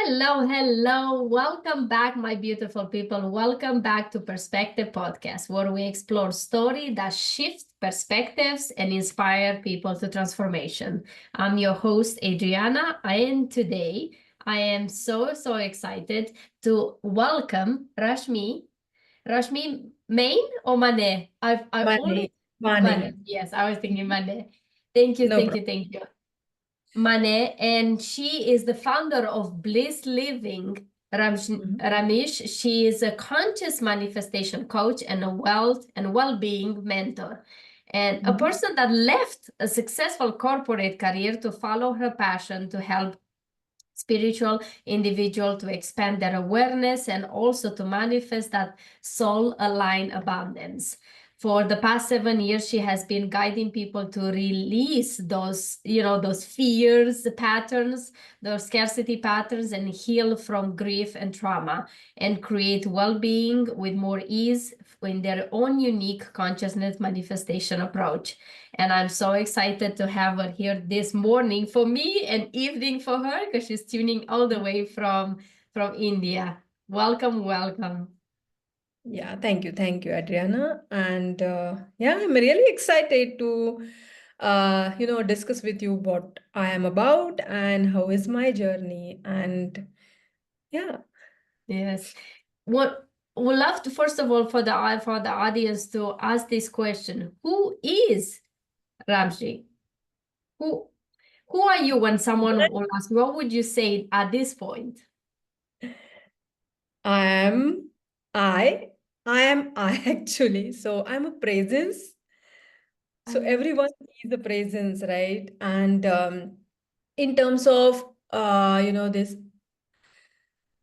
Hello, hello. Welcome back, my beautiful people. Welcome back to Perspective Podcast, where we explore stories that shift perspectives and inspire people to transformation. I'm your host, Adriana, and today I am so excited to welcome Rashmi. Rashmi Mane or Mane? I always Money, money. Mane. Yes, I was thinking Mane. Thank you, No thank you, problem. thank you. Mane, and she is the founder of Bliss Living. Mhm. Ramesh, she is a conscious manifestation coach and a wealth and well-being mentor, and a Mhm. person that left a successful corporate career to follow her passion to help spiritual individual to expand their awareness and also to manifest that soul aligned abundance. For the past 7 years, she has been guiding people to release those fears patterns, those scarcity patterns, and heal from grief and trauma and create well-being with more ease in their own unique consciousness manifestation approach. And I'm so excited to have her here this morning for me and evening for her because she's tuning all the way from India. Welcome, welcome. Yeah, thank you, Adriana. And yeah, I'm really excited to discuss with you what I am about and how is my journey. And yeah, Yes. What would love to first of all for the audience to ask this question: Who is Ramji? Who who are you when someone will ask? What would you say at this point? I am I I am I actually. So I'm a presence. So Um, everyone is the presence, right? And in terms of this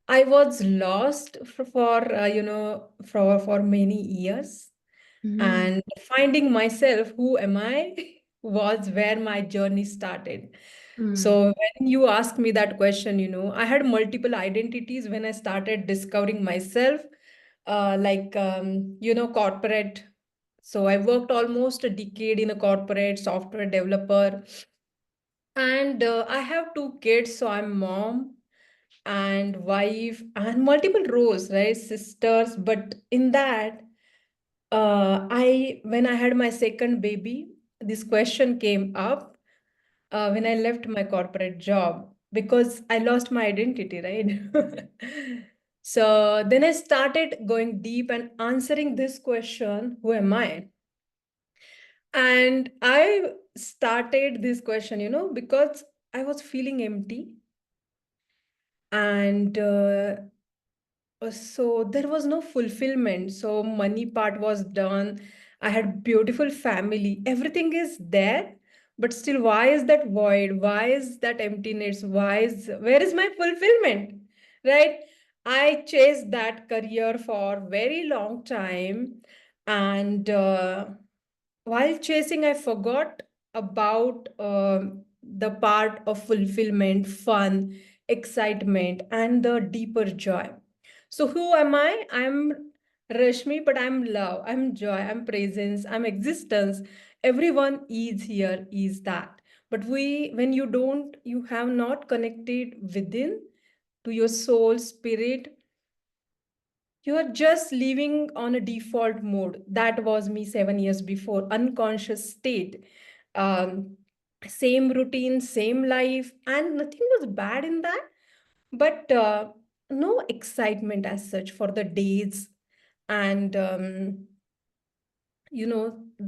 I was lost for many years, mhm, and finding myself, who am I, was where my journey started. mm, So when you ask me that question, I had multiple identities when I started discovering myself, corporate. So I worked almost a decade in a corporate software developer, and I have two kids, so I'm mom and wife and multiple roles, right? Sisters. But in that, I when I had my second baby, this question came up when I left my corporate job because I lost my identity, right? So then I started going deep and answering this question, who am I? And I started this question, because I was feeling empty and so there was no fulfillment. So money part was done. I had beautiful family. Everything is there, but still, why is that void? Why is that emptiness? Where is my fulfillment? Right? I chased that career for very long time, and while chasing, I forgot about the part of fulfillment, fun, excitement, and the deeper joy. So, who am I? I'm Rashmi, but I'm love, I'm joy, I'm presence, I'm existence. Everyone is here, is that. But when you have not connected within to your soul, spirit, you are just living on a default mode. That was me 7 years before, unconscious state. Um, Same routine, same life, and nothing was bad in that, but no excitement as such for the days. And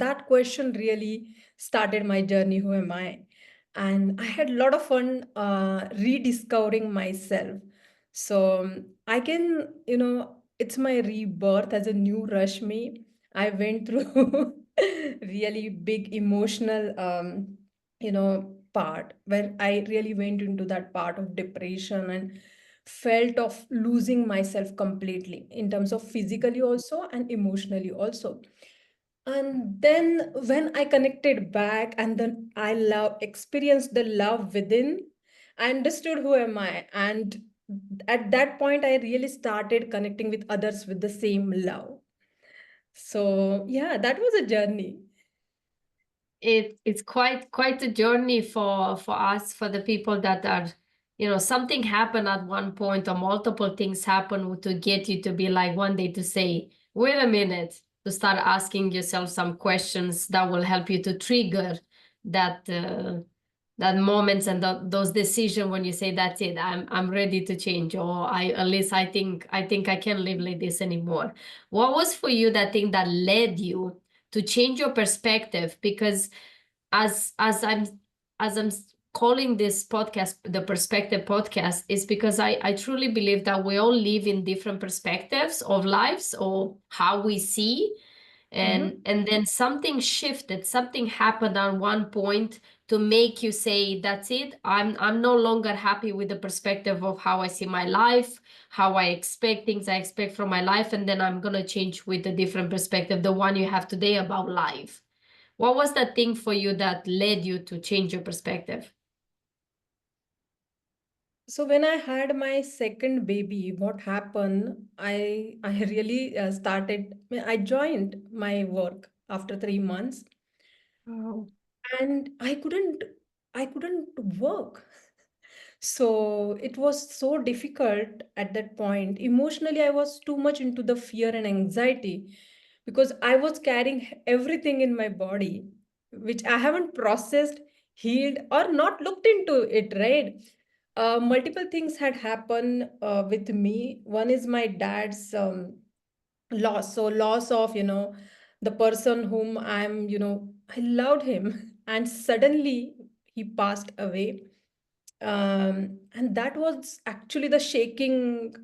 that question really started my journey, who am I? And I had a lot of fun rediscovering myself. So I can, it's my rebirth as a new Rashmi. I went through really big emotional part where I really went into that part of depression and felt of losing myself completely in terms of physically also and emotionally also. And then when I connected back and then I experienced the love within, I understood who am I. And at that point, I really started connecting with others with the same love. So yeah, that was a journey. it's quite a journey for us, for the people that are something happened at one point or multiple things happen to get you to be like one day to say, wait a minute, to start asking yourself some questions that will help you to trigger that that moments and those decisions when you say that's it, I'm ready to change, or at least I think I can't live like this anymore. What was for you that thing that led you to change your perspective? Because as I'm calling this podcast the perspective podcast, is because I truly believe that we all live in different perspectives of lives or how we see, and then something shifted, something happened at one point to make you say, that's it, I'm no longer happy with the perspective of how I see my life, how I expect things I expect from my life, and then I'm gonna change with a different perspective, the one you have today about life. What was that thing for you that led you to change your perspective? So when I had my second baby, what happened? I really I joined my work after 3 months, Oh. and I couldn't work. So it was so difficult at that point. Emotionally, I was too much into the fear and anxiety because I was carrying everything in my body, which I haven't processed, healed, or not looked into it, right? Multiple things had happened with me. One is my dad's loss. So, loss of, the person whom I loved him, and suddenly he passed away. And that was actually the shaking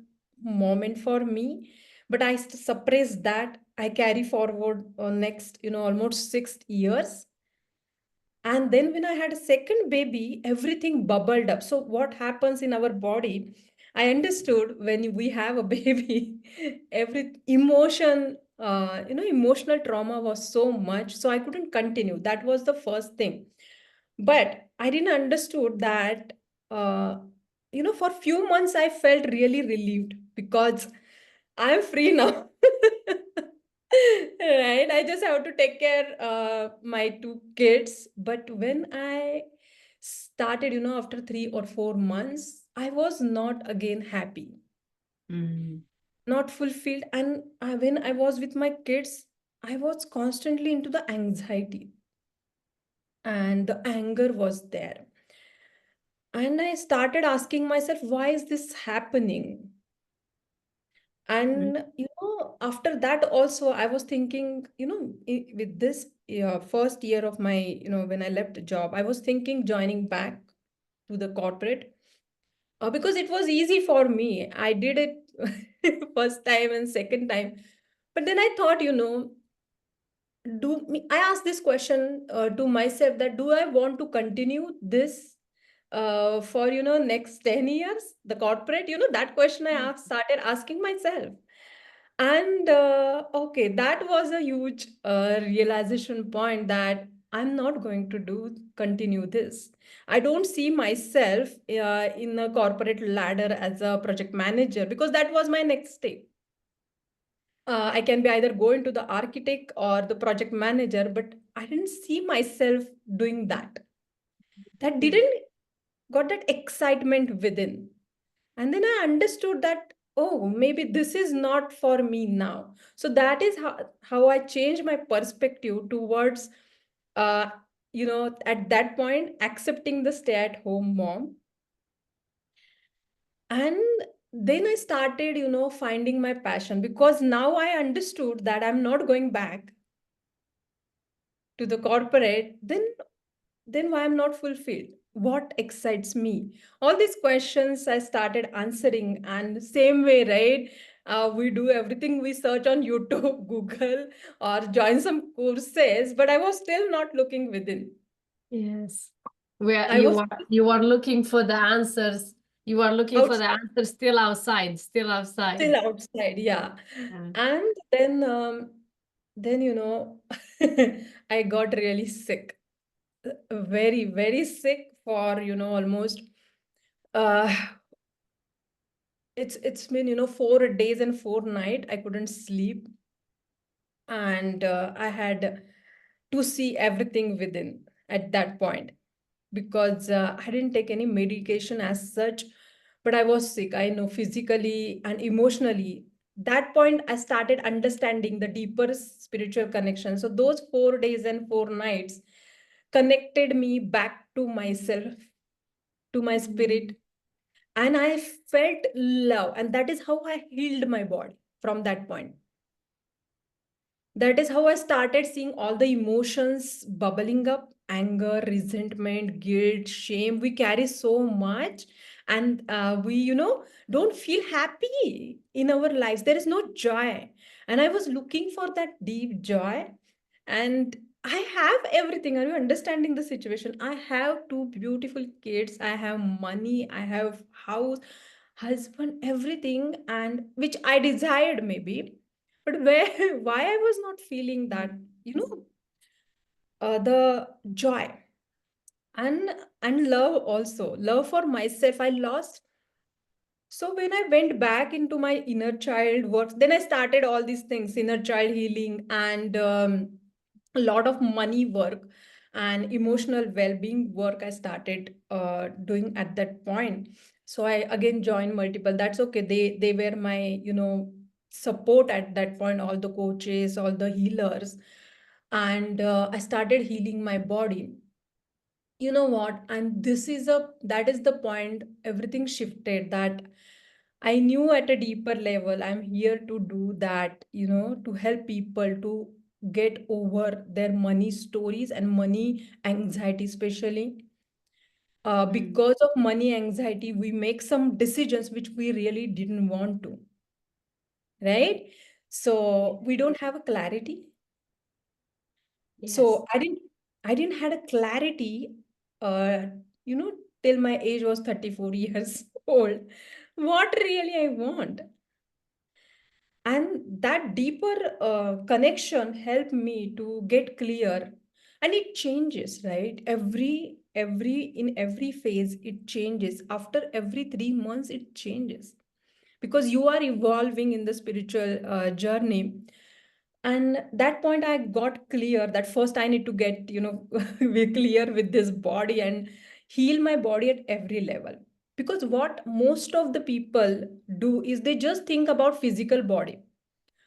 moment for me. But I suppressed that. I carry forward next, almost 6 years. And then when I had a second baby, everything bubbled up. So what happens in our body? I understood when we have a baby, every emotion, emotional trauma was so much. So I couldn't continue. That was the first thing. But I didn't understood that, uh, for few months I felt really relieved because I'm free now. Right? I just have to take care my two kids. But when I started, after 3 or 4 months, I was not again happy, Mm. not fulfilled. And when I was with my kids, I was constantly into the anxiety and the anger was there. And I started asking myself, why is this happening? Mm. And after that also I was thinking, with this first year of my, when I left the job, I was thinking joining back to the corporate, because it was easy for me. I did it first time and second time. But then I thought, I asked this question to myself, that do I want to continue this for next 10 years, the corporate, that question I started asking myself. And okay, that was a huge realization point, that I'm not going to continue this. I don't see myself in a corporate ladder as a project manager, because that was my next step. I can be either go into the architect or the project manager, but I didn't see myself doing that. That didn't got that excitement within. And then I understood that, oh, maybe this is not for me now. So that is how I changed my perspective towards, uh, at that point, accepting the stay-at-home mom. And then I started, finding my passion, because now I understood that I'm not going back to the corporate. Then why I'm not fulfilled? What excites me? All these questions I started answering, and same way, right? We do everything, we search on YouTube, Google, or join some courses, but I was still not looking within. Yes. Where I was you are looking for the answers. You are looking for the outside, answers still outside, still outside. still outside, yeah. Yeah. And then I got really sick, very, very sick for almost uh it's been 4 days and 4 nights I couldn't sleep, and I had to see everything within at that point. because I didn't take any medication as such, but I was sick. I know physically and emotionally. That point, I started understanding the deeper spiritual connection. So those 4 days and 4 nights connected me back to myself, to my spirit, and I felt love. And that is how I healed my body from that point. That is how I started seeing all the emotions bubbling up: anger, resentment, guilt, shame. We carry so much, and we, don't feel happy in our lives. There is no joy. And I was looking for that deep joy. And I have everything. Are you understanding the situation? I have two beautiful kids. I have money. I have house, husband, everything, and which I desired maybe, but where, why I was not feeling that, the joy and love also, love for myself, I lost. So when I went back into my inner child work, then I started all these things, inner child healing, and a lot of money work and emotional well-being work I started doing at that point. So I again joined multiple. That's okay. They were my, support at that point, all the coaches, all the healers. And I started healing my body. You know what? And that is the point, everything shifted, that I knew at a deeper level, I'm here to do that, to help people to get over their money stories and money anxiety, especially. Because of money anxiety, we make some decisions which we really didn't want to, right? So we don't have a clarity. Yes. So I didn't had a clarity, uh, you know, till my age was 34 years old, what really I want. And that deeper connection helped me to get clear. And it changes, right? In every phase, it changes. After every 3 months, it changes because you are evolving in the spiritual journey. And that point, I got clear that first I need to get, be clear with this body and heal my body at every level. Because what most of the people do is they just think about physical body.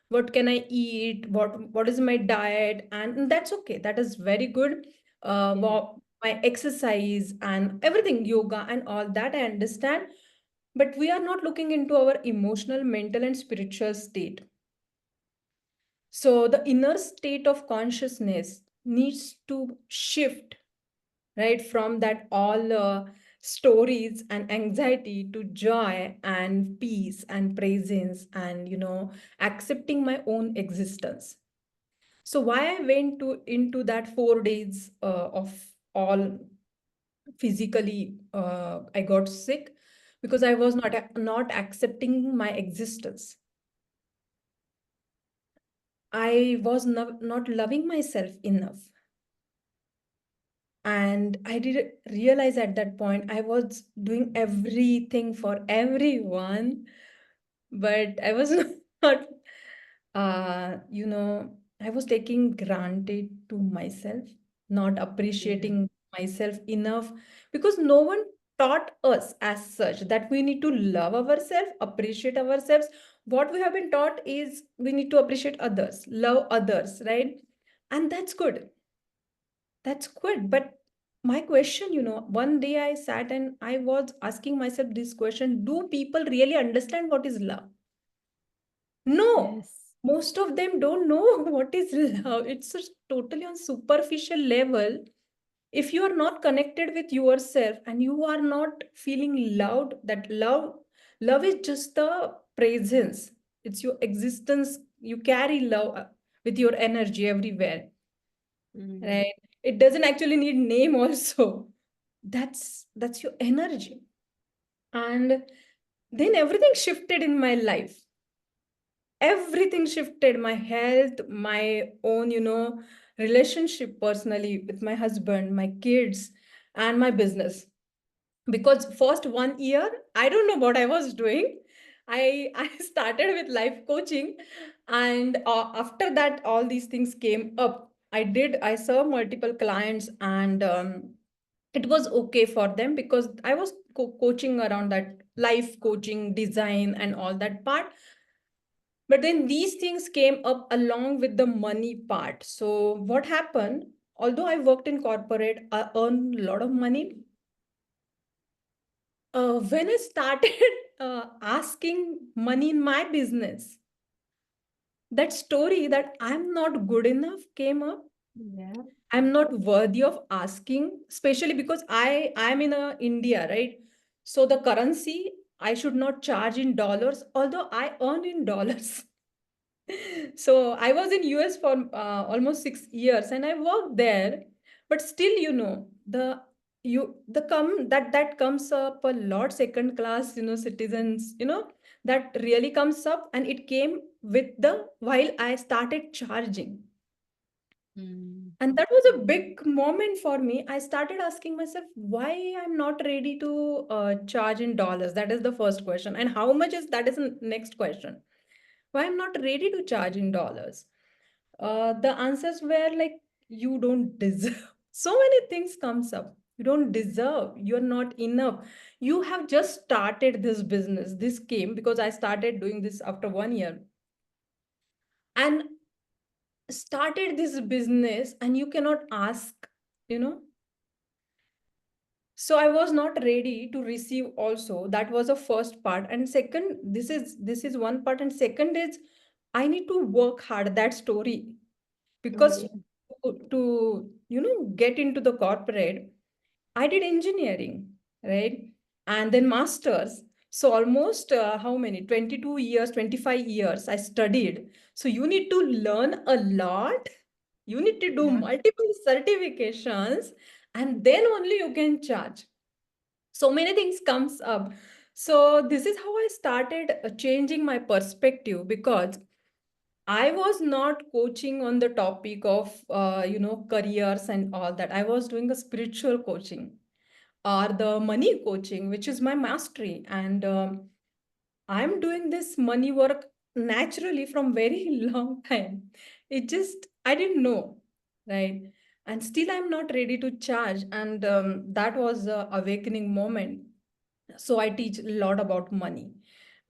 What can I eat? What is my diet? And that's okay. That is very good. My exercise and everything, yoga and all that, I understand. But we are not looking into our emotional, mental, and spiritual state. So the inner state of consciousness needs to shift, right, from that all stories and anxiety to joy and peace and presence and, accepting my own existence. So why I went into that 4 days of all physically, I got sick because I was not accepting my existence. I was not loving myself enough. And I did realize at that point I was doing everything for everyone, but I was not, I was taking granted to myself, not appreciating myself enough, because no one taught us as such that we need to love ourselves, appreciate ourselves. What we have been taught is we need to appreciate others, love others, right? And that's good. That's good. But my question, one day I sat and I was asking myself this question: do people really understand what is love? No, Yes. most of them don't know what is love. It's just totally on superficial level. If you are not connected with yourself and you are not feeling loved, that love is just the presence. It's your existence. You carry love with your energy everywhere, right? It doesn't actually need name also. That's your energy. And then everything shifted in my life. Everything shifted: my health, my own, relationship personally with my husband, my kids, and my business. Because first 1 year, I don't know what I was doing. I started with life coaching, and after that, all these things came up. I served multiple clients, and it was okay for them because I was coaching around that life coaching, design, and all that part. But then these things came up along with the money part. So what happened? Although I worked in corporate, I earned a lot of money. When I started asking money in my business, that story that I'm not good enough came up. Yeah. I'm not worthy of asking, especially because I'm in India, right? So the currency I should not charge in dollars, although I earn in dollars. So I was in US for almost 6 years, and I worked there. But still, that comes up a lot. Second class, citizens, that really comes up, and it came with the while I started charging. Mm. And that was a big moment for me. I started asking myself why I'm not ready to charge in dollars. That is the first question. And how much is that is the next question. Why I'm not ready to charge in dollars? The answers were like, you don't deserve. So many things comes up. You don't deserve. You're not enough. You have just started this business. This came because I started doing this after 1 year. And started this business and you cannot ask, you know so I was not ready to receive also. That was the first part. And second, this is one part. And second is I need to work hard. That story. Because Yeah. to get into the corporate, I did engineering, right? And then masters. So almost how many? 22 years, 25 years I studied. So you need to learn a lot. You need to do Yeah. multiple certifications, and then only you can charge. So many things comes up. So this is how I started changing my perspective, because I was not coaching on the topic of careers and all that. I was doing a spiritual coaching or the money coaching, which is my mastery. And I'm doing this money work naturally from very long time. It just, I didn't know, right? And still I'm not ready to charge. And that was a awakening moment. So I teach a lot about money.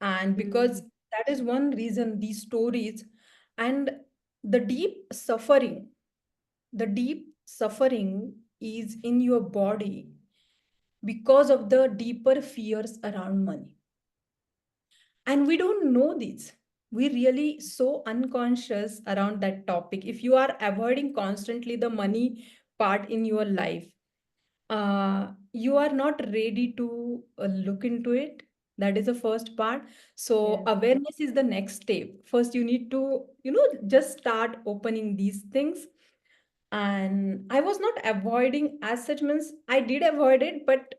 And because Mm. that is one reason these stories and the deep suffering is in your body because of the deeper fears around money. And we don't know these. We really so unconscious around that topic. If you are avoiding constantly the money part in your life, you are not ready to look into it. That is the first part. So Yeah. awareness is the next step. First, you need to, just start opening these things. And I was not avoiding as such, means I did avoid it, but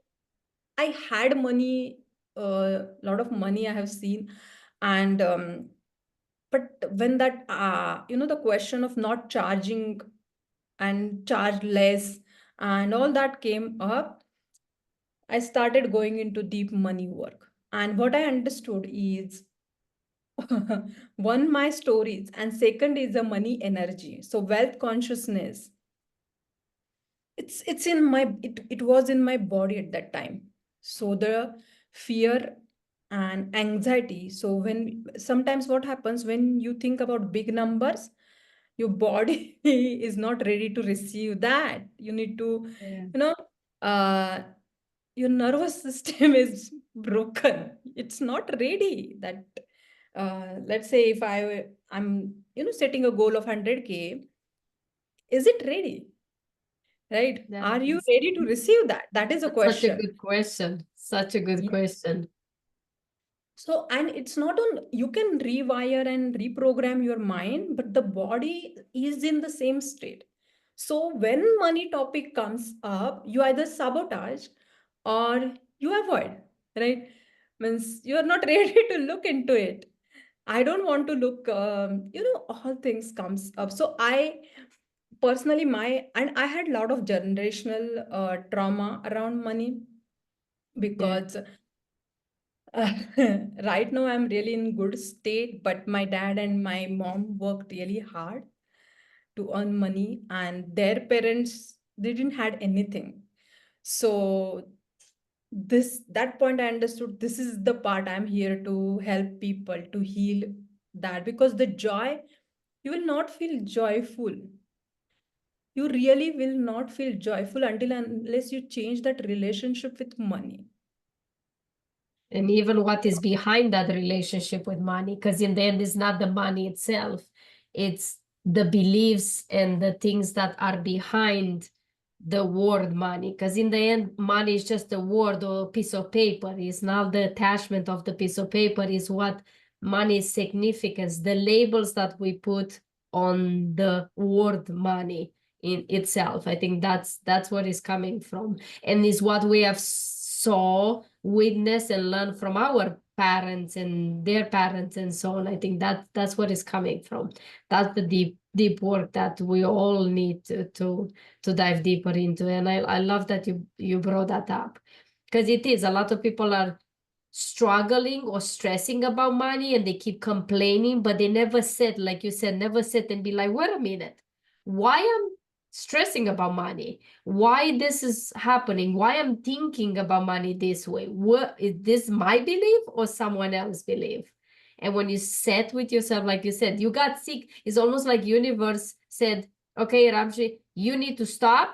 I had money, a lot of money I have seen. And but when that the question of not charging and charge less and all that came up, I started going into deep money work. And what I understood is one, my stories, and second is the money energy. So wealth consciousness, it's in it was in my body at that time. So the fear and anxiety. So when sometimes what happens when you think about big numbers, your body is not ready to receive that. You need to, Yeah. you know, uh, your nervous system is broken. It's not ready. That let's say if I'm setting a goal of 100K, is it ready? Right? That Are you is ready to receive that? That is a that's such a question. good question. Such a good question. So, and it's not on, you can rewire and reprogram your mind, but the body is in the same state. So, when money topic comes up, you either sabotage or you avoid, right? Means you're not ready to look into it. I don't want to look, all things comes up. So, I personally, and I had a lot of generational trauma around money Yeah. because uh, right now, I'm really in good state, but my dad and my mom worked really hard to earn money, and their parents they didn't had anything. So that point I understood, this is the part I'm here to help people to heal that, because the joy, you will not feel joyful. You really will not feel joyful until unless you change that relationship with money. And even what is behind that relationship with money, because in the end, it's not the money itself, it's the beliefs and the things that are behind the word money. Because in the end, money is just a word or a piece of paper. It's not the attachment of the piece of paper, is what money's significance, the labels that we put on the word money in itself. I think that's what is coming from, and is what we have saw, witness, and learn from our parents and their parents and so on. I think that's what is coming from. That's the deep work that we all need to dive deeper into. And I love that you brought that up, because it is, a lot of people are struggling or stressing about money and they keep complaining, but they never sit, like you said, never sit and be like, wait a minute, why I'm stressing about money, why this is happening, why I'm thinking about money this way, what is this, my belief or someone else's belief? And when you sit with yourself, like you said, you got sick, it's almost like universe said, okay, Ramji, you need to stop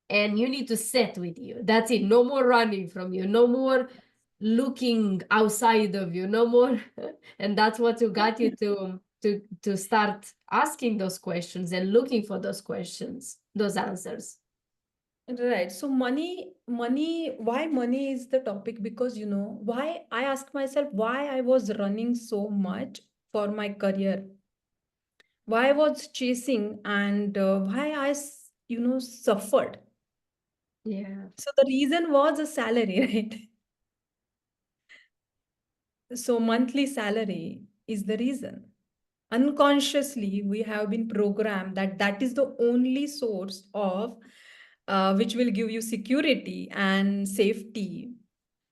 and you need to sit with you. That's it. No more running from you. No more looking outside of you. No more. And that's what you got you to start asking those questions and looking for those questions, those answers. Right. So why money is the topic? Because, why I asked myself why I was running so much for my career, why I was chasing, and why suffered. Yeah. So the reason was a salary, right? So monthly salary is the reason. Unconsciously, we have been programmed that that is the only source of which will give you security and safety.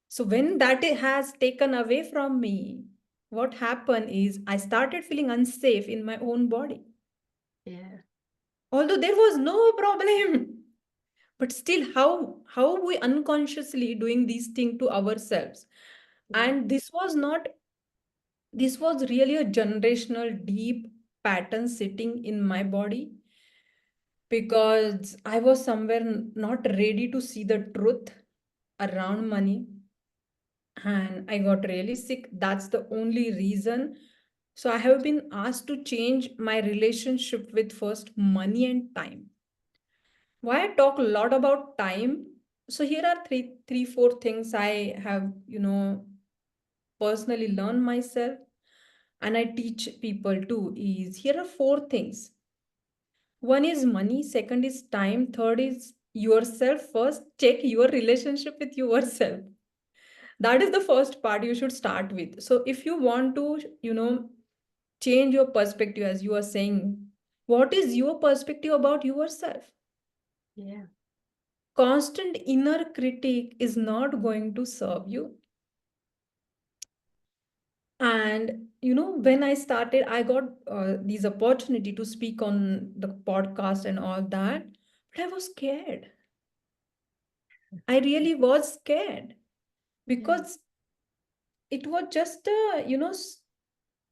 So when that has taken away from me, what happened is I started feeling unsafe in my own body. Yeah. Although there was no problem. But still, how we unconsciously doing these things to ourselves. Yeah. And this was really a generational deep pattern sitting in my body, because I was somewhere not ready to see the truth around money, and I got really sick. That's the only reason. So I have been asked to change my relationship with first money and time. Why I talk a lot about time? So here are four things I have, personally learned myself, and I teach people too. Is here are four things. One is money, second is time, third is yourself. First, check your relationship with yourself. That is the first part you should start with. So if you want to, change your perspective, as you are saying, what is your perspective about yourself? Yeah. Constant inner critic is not going to serve you. And when I started, I got this opportunity to speak on the podcast and all that, but I was scared. I really was scared, Yeah. because it was just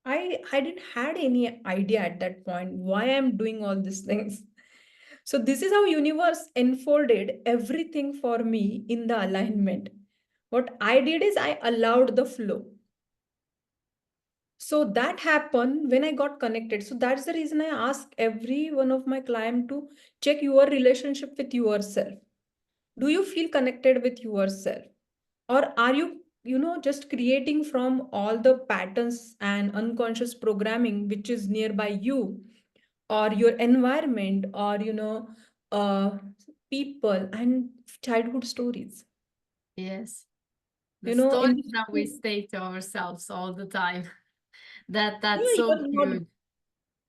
I didn't had any idea at that point why I'm doing all these things. So this is how universe unfolded everything for me in the alignment. What I did is I allowed the flow. So that happened when I got connected. So that's the reason I ask every one of my client to check your relationship with yourself. Do you feel connected with yourself? Or are you, just creating from all the patterns and unconscious programming which is nearby you, or your environment, or, uh, people and childhood stories? Yes. The In stories this, that we say to ourselves all the time. That's yeah, so you're not, huge.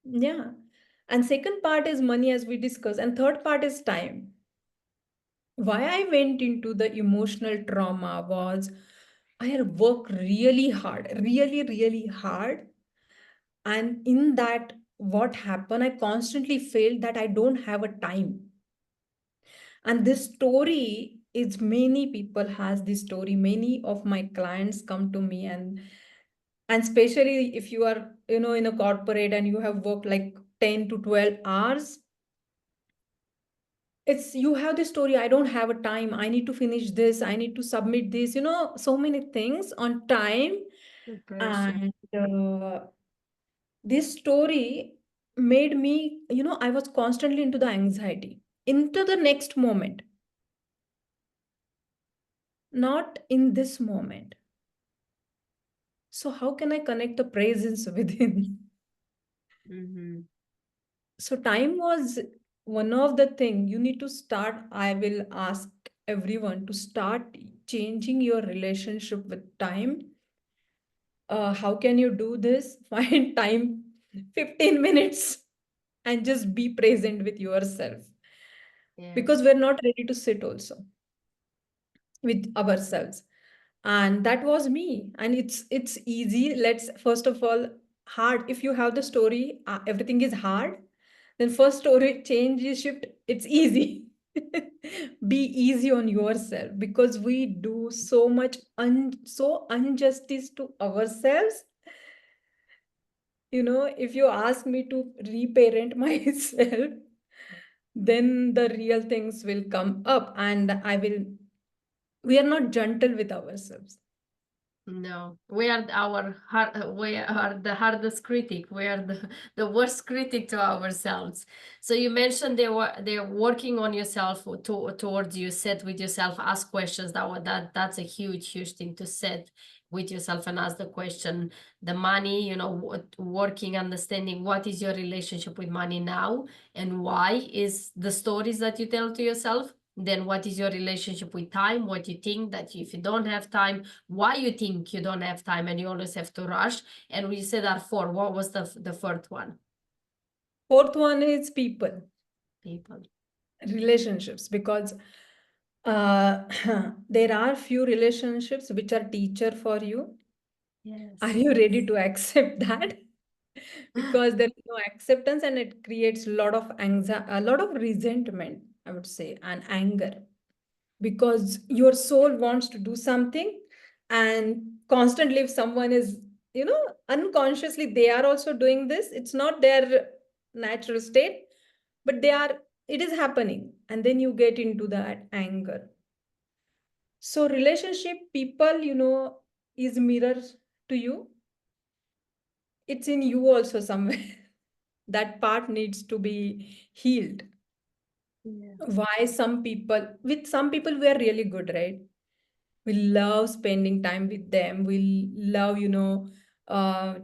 yeah. And second part is money, as we discussed, and third part is time. Why I went into the emotional trauma was I had worked really hard, really, really hard. And in that, what happened, I constantly felt that I don't have a time. And this story is, many people has this story. Many of my clients come to me, and especially if you are, in a corporate and you have worked like 10 to 12 hours, it's, you have this story, I don't have a time, I need to finish this, I need to submit this, so many things on time. The pressure. And this story made me, I was constantly into the anxiety, into the next moment, not in this moment. So how can I connect the presence within? Mm-hmm. So time was one of the thing you need to start. I will ask everyone to start changing your relationship with time. How can you do this? Find time, 15 minutes, and just be present with yourself, Yeah. because we're not ready to sit also with ourselves. And that was me. And it's easy. Let's first of all, hard. If you have the story, everything is hard. Then first story change is shift. It's easy. Be easy on yourself, because we do so much so injustice to ourselves. If you ask me to reparent myself, then the real things will come up, and we are not gentle with ourselves. No, we are we are the hardest critic. We are the worst critic to ourselves. So you mentioned they're working on yourself towards you, sit with yourself, ask questions. That's a huge thing, to sit with yourself and ask the question. The money, working, understanding what is your relationship with money now, and why is the stories that you tell to yourself. Then what is your relationship with time? What you think that if you don't have time, why you think you don't have time and you always have to rush. And we said are four. What was the fourth one? Fourth one is people, People. relationships, because uh, there are few relationships which are teacher for you. Are Yes. you ready to accept that? Because there is no acceptance, and it creates a lot of anxiety, a lot of resentment, I would say, and anger, because your soul wants to do something, and constantly if someone is, unconsciously they are also doing this, it's not their natural state, but it is happening, and then you get into that anger. So relationship, people, is mirror to you. It's in you also somewhere. That part needs to be healed. Yeah. Why some people we are really good, right? We love spending time with them. We love, uh,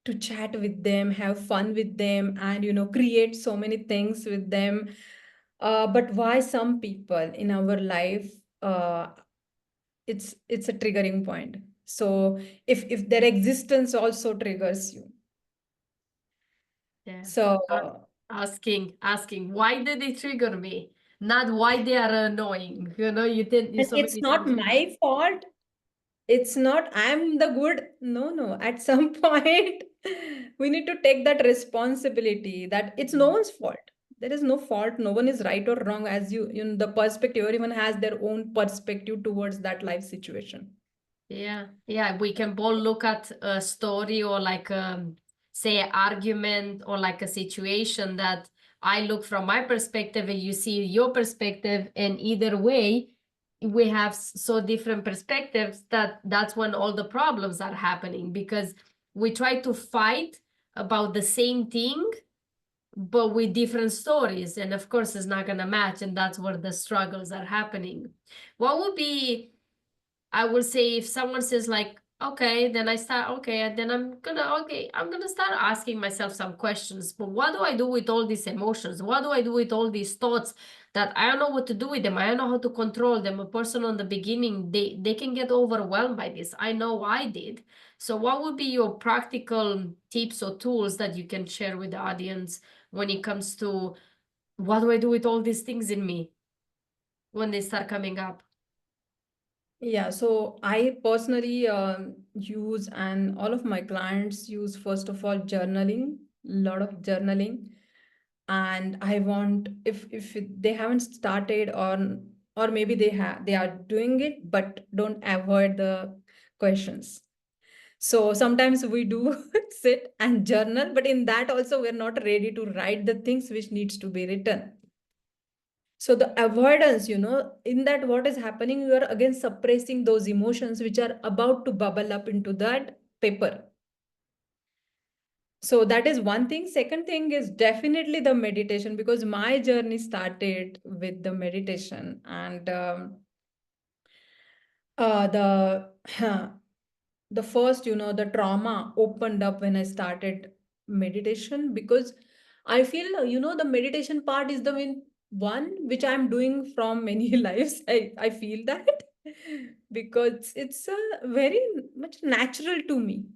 to chat with them, have fun with them, and, create so many things with them. But why some people in our life, uh, it's a triggering point. So if their existence also triggers you. Yeah. So, Asking why did they trigger me, not why they are annoying. You did you and so it's many not times. my fault. It's not I'm the good. No. At some point, we need to take that responsibility that it's no one's fault. There is no fault. No one is right or wrong. As the perspective, everyone has their own perspective towards that life situation. Yeah, we can both look at a story, or like say argument, or like a situation that I look from my perspective and you see your perspective, and either way we have so different perspectives that that's when all the problems are happening, because we try to fight about the same thing but with different stories, and of course it's not gonna match, and that's where the struggles are happening. What would be, I will say, if someone says like, okay, then I start, okay, and then I'm gonna start asking myself some questions. But what do I do with all these emotions? What do I do with all these thoughts that I don't know what to do with them? I don't know how to control them. A person on the beginning, they can get overwhelmed by this. I know I did. So what would be your practical tips or tools that you can share with the audience when it comes to what do I do with all these things in me when they start coming up? Yeah, so I personally use, and all of my clients use, first of all, journaling, a lot of journaling. and I want, if they haven't started, or maybe they are doing it but don't avoid the questions. So sometimes we do sit and journal, but in that also we're not ready to write the things which needs to be written. So the avoidance, in that what is happening, you are again suppressing those emotions which are about to bubble up into that paper. So that is one thing. Second thing is definitely the meditation, because my journey started with the meditation. And the the first, the trauma opened up when I started meditation, because I feel, the meditation part is the one which I'm doing from many lives. I feel that because it's very much natural to me.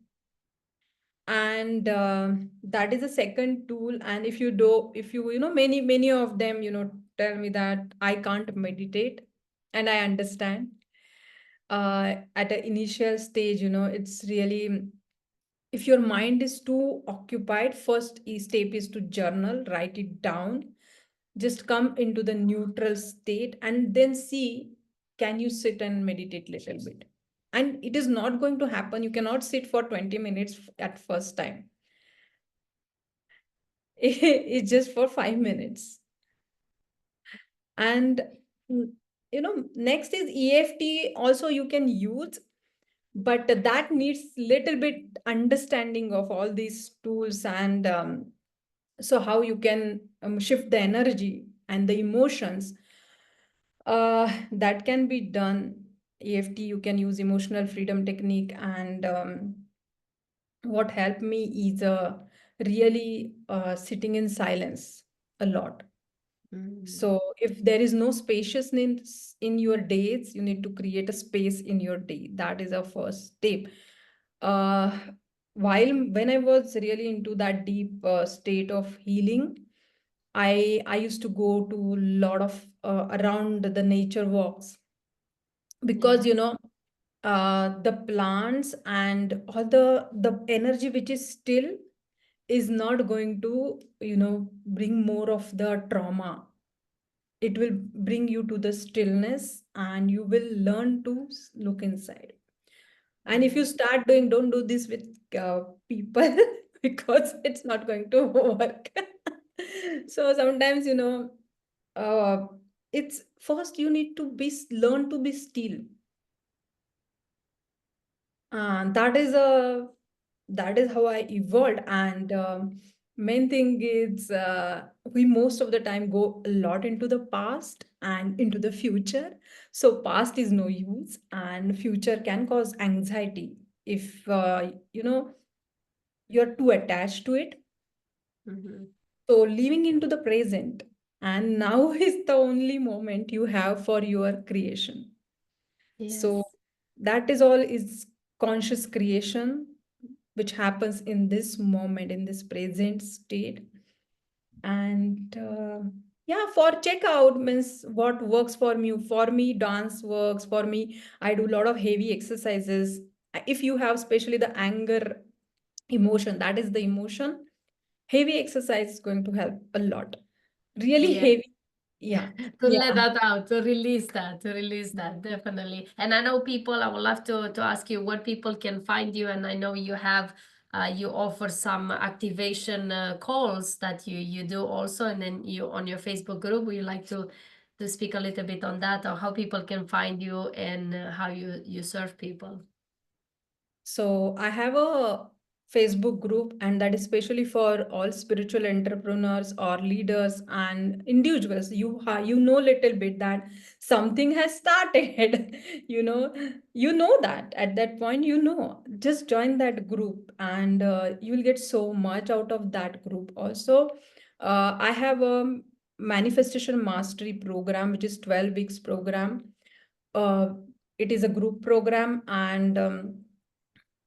And that is a second tool. And if you, many of them, tell me that I can't meditate. And I understand at an initial stage, it's really, if your mind is too occupied, first step is to journal, write it down, just come into the neutral state, and then see, can you sit and meditate little bit. And it is not going to happen. You cannot sit for 20 minutes at first time. It's just for 5 minutes. And next is EFT. Also you can use, but that needs little bit understanding of all these tools. And so how you can shift the energy and the emotions, that can be done. EFT, you can use emotional freedom technique. And what helped me is really sitting in silence a lot. So if there is no spaciousness in your days, you need to create a space in your day. That is our first step. Uh, when I was really into that deep state of healing, I used to go to a lot of around the nature walks, because the plants and all the energy which is still is not going to bring more of the trauma. It will bring you to the stillness, and you will learn to look inside. And if you start doing, don't do this with people because it's not going to work. So sometimes, uh, it's first you need to learn to be still. And that is how I evolved. And main thing is, we most of the time go a lot into the past and into the future. So past is no use, and future can cause anxiety if you're too attached to it. So living into the present, and now is the only moment you have for your creation. So Yes. that is all is conscious creation, which happens in this moment, in this present state. And yeah, for checkout means what works for me. For me, dance works. For me, I do a lot of heavy exercises. If you have especially the anger emotion, that is the emotion, heavy exercise is going to help a lot. Really Yeah. heavy. Yeah. To Yeah. let that out, to release that, definitely. And I know people, I would love to ask you where people can find you. And I know you have, you offer some activation calls that you do also. And then you on your Facebook group, would you like to speak a little bit on that, or how people can find you and how you serve people? So I have a Facebook group, and that is especially for all spiritual entrepreneurs or leaders and individuals. You know little bit that something has started. You know that at that point, just join that group, and you will get so much out of that group. Also, I have a manifestation mastery program, which is 12 weeks program. Uh, it is a group program, and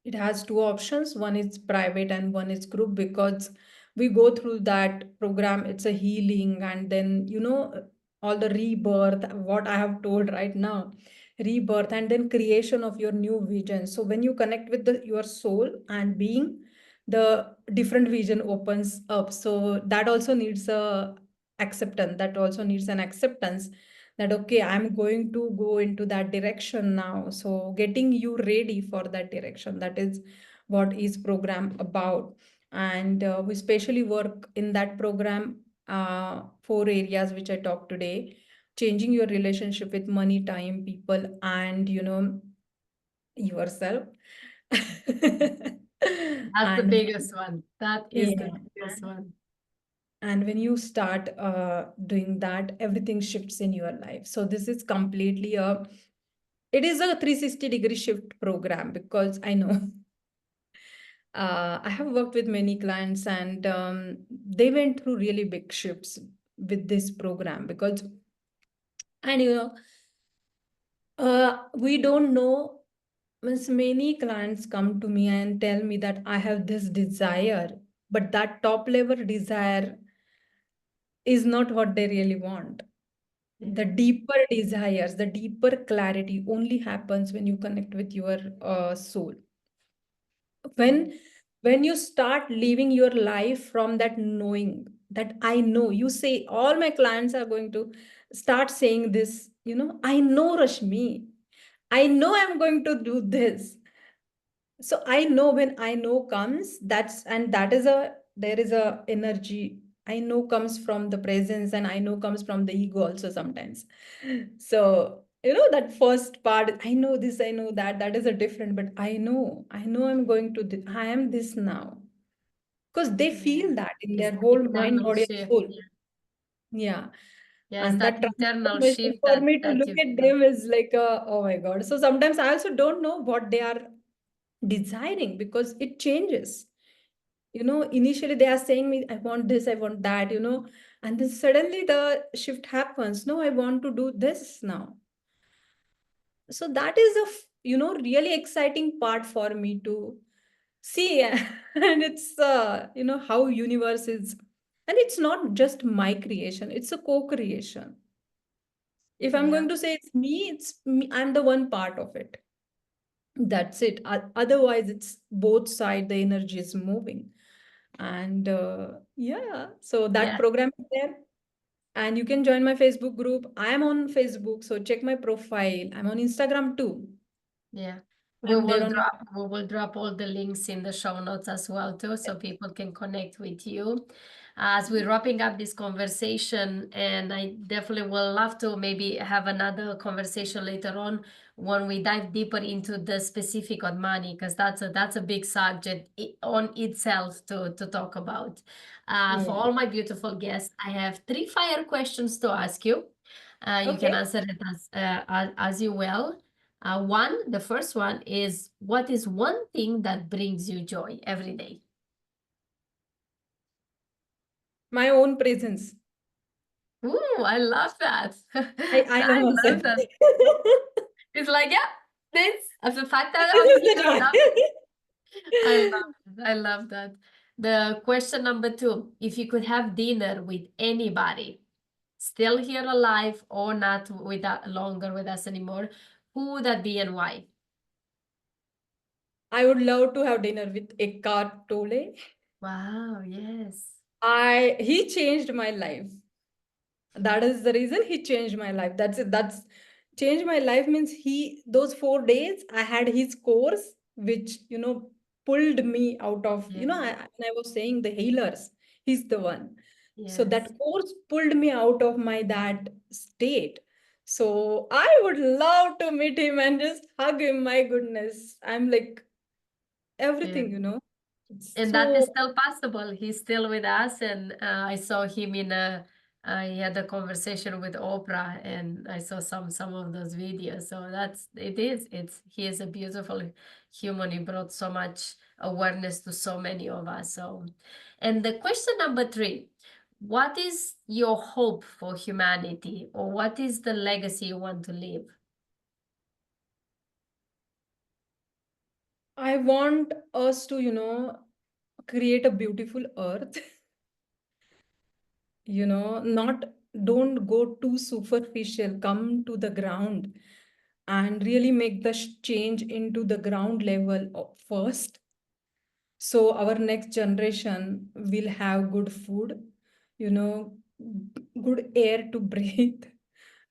it has two options. One is private and one is group, because we go through that program. It's a healing, and then all the rebirth, what I have told right now, rebirth, and then creation of your new vision. So when you connect with your soul and being, the different vision opens up. So that also needs a acceptance. That also needs an acceptance that, okay, I'm going to go into that direction now. So getting you ready for that direction, that is what is program about. And we specially work in that program, 4 areas which I talked today: changing your relationship with money, time, people, and yourself. That's the And biggest one. That is the yeah, biggest one. and when you start doing that, everything shifts in your life. So this is completely it is a 360-degree shift program, because I know I have worked with many clients, and they went through really big shifts with this program. Because, and we don't know, means many clients come to me and tell me that I have this desire, but that top level desire is not what they really want. The Yeah. deeper desires, the deeper clarity only happens when you connect with your soul. Yeah. When you start living your life from that knowing, that I know, you say, all my clients are going to start saying this, I know, Rashmi, I know I'm going to do this. So I know, when I know comes, that is there is a energy I know comes from the presence, and I know comes from the ego also sometimes. So that first part, I know this, I know that, that is a different, but I know I'm going to I am this now, because they Yeah. feel that in It's their that whole mind, internal body, and shift. soul. Yeah. Yeah, it's And that that internal transformation shift for that me to that look you at feel. them is like oh my God. So sometimes I also don't know what they are desiring, because it changes. Initially they are saying me, I want this, I want that, and then suddenly the shift happens. No, I want to do this now. So that is really exciting part for me to see. And it's how universe is, and it's not just my creation, it's a co-creation. If I'm Yeah. going to say it's me, I'm the one part of it. That's it. Otherwise, it's both side, the energy is moving. And yeah, so that Yeah. program is there. And you can join my Facebook group. I am on Facebook, so check my profile. I'm on Instagram too. Yeah. I'm there on. We will drop all the links in the show notes as well too, so people can connect with you. As we're wrapping up this conversation, and I definitely will love to maybe have another conversation later on when we dive deeper into the specific on money, because that's a big subject on itself to talk about. For Yeah. all my beautiful guests, I have 3 fire questions to ask you. You can Okay. answer it as you will. The first one is, what is one thing that brings you joy every day? My own presence. Ooh, I love that. I I love love myself. that. It's like, yeah, the fact that This I'm is the here, joy. I love it. I love that. The question number 2, if you could have dinner with anybody, still here alive or not with longer with us anymore, who would that be and why? I would love to have dinner with Eckhart Tolle. Wow, yes. He changed my life. That is the reason he changed my life. That's it. That's changed my life means those 4 days I had his course, which pulled me out of, Yeah, when I was saying the healers, he's the one. So yes. that course pulled me out of my that state. So I would love to meet him and just hug him. My goodness. I'm like Yeah. everything, It's And that is so still possible. He's still with us, and I saw him he had a conversation with Oprah, and I saw some of those videos. So he is a beautiful human. He brought so much awareness to so many of us. So, and the question number 3, what is your hope for humanity, or what is the legacy you want to leave? I want us to, create a beautiful earth. Not, don't go too superficial, come to the ground and really make the change into the ground level first. so our next generation will have good food, you know, good air to breathe.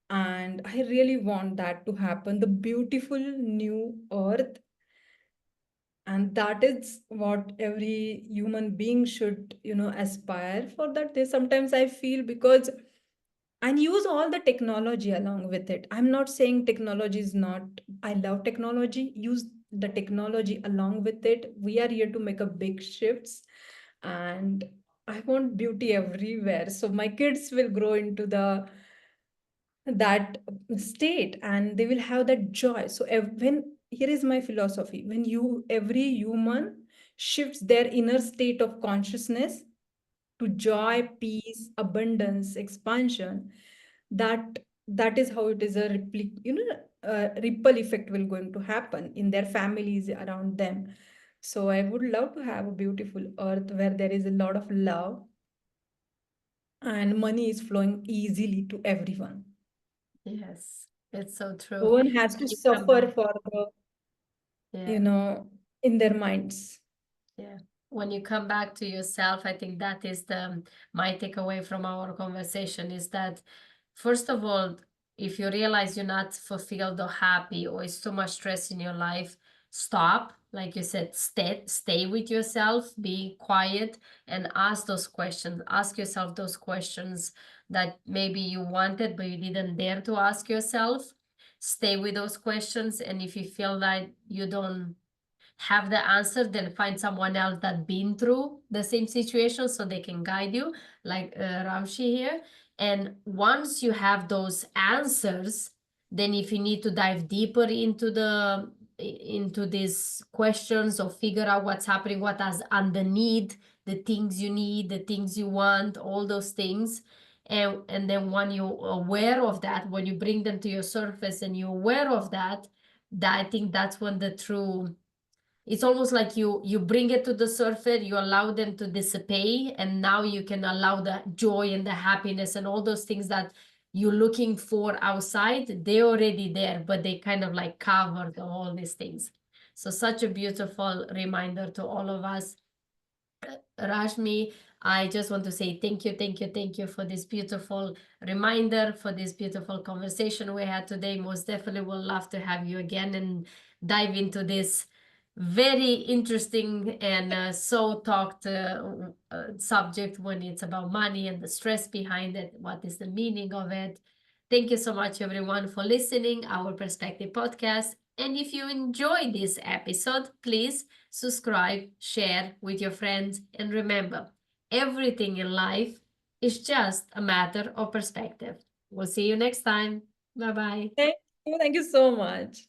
And I really want that to happen. The beautiful new earth, and that is what every human being should, aspire for. That they sometimes I feel, because and use all the technology along with it. I'm not saying technology is not, I love technology. Use the technology along with it. We are here to make a big shifts, and I want beauty everywhere. So my kids will grow into that state, and they will have that joy. So when here is my philosophy: when every human shifts their inner state of consciousness to joy, peace, abundance, expansion, that that is how it is a ripple effect will going to happen in their families around them. So I would love to have a beautiful earth where there is a lot of love and money is flowing easily to everyone. Yes, it's so No true. one has to You come suffer back. for the, Yeah. in their minds. Yeah. When you come back to yourself, I think that is my takeaway from our conversation is that, first of all, if you realize you're not fulfilled or happy or it's too much stress in your life, stop. Like you said, stay with yourself, be quiet, and ask those questions. Ask yourself those questions that maybe you wanted, but you didn't dare to ask yourself. Stay with those questions. And if you feel like you don't have the answer, then find someone else that been through the same situation so they can guide you, like Ramshi here. And once you have those answers, then if you need to dive deeper into these questions or figure out what's happening, what is underneath, the things you need, the things you want, all those things. And then when you're aware of that, when you bring them to your surface and you're aware of that, I think that's when the true, it's almost like you bring it to the surface, you allow them to dissipate, and now you can allow the joy and the happiness and all those things that you're looking for outside. They're already there, but they kind of like covered all these things. So such a beautiful reminder to all of us. Rashmi, I just want to say thank you, thank you, thank you for this beautiful reminder, for this beautiful conversation we had today. Most definitely will love to have you again and dive into this very interesting and so talked subject when it's about money and the stress behind it. What is the meaning of it? Thank you so much, everyone, for listening our Perspective podcast. And if you enjoyed this episode, please subscribe, share with your friends, and remember, everything in life is just a matter of perspective. We'll see you next time. Bye bye. Thank you so much.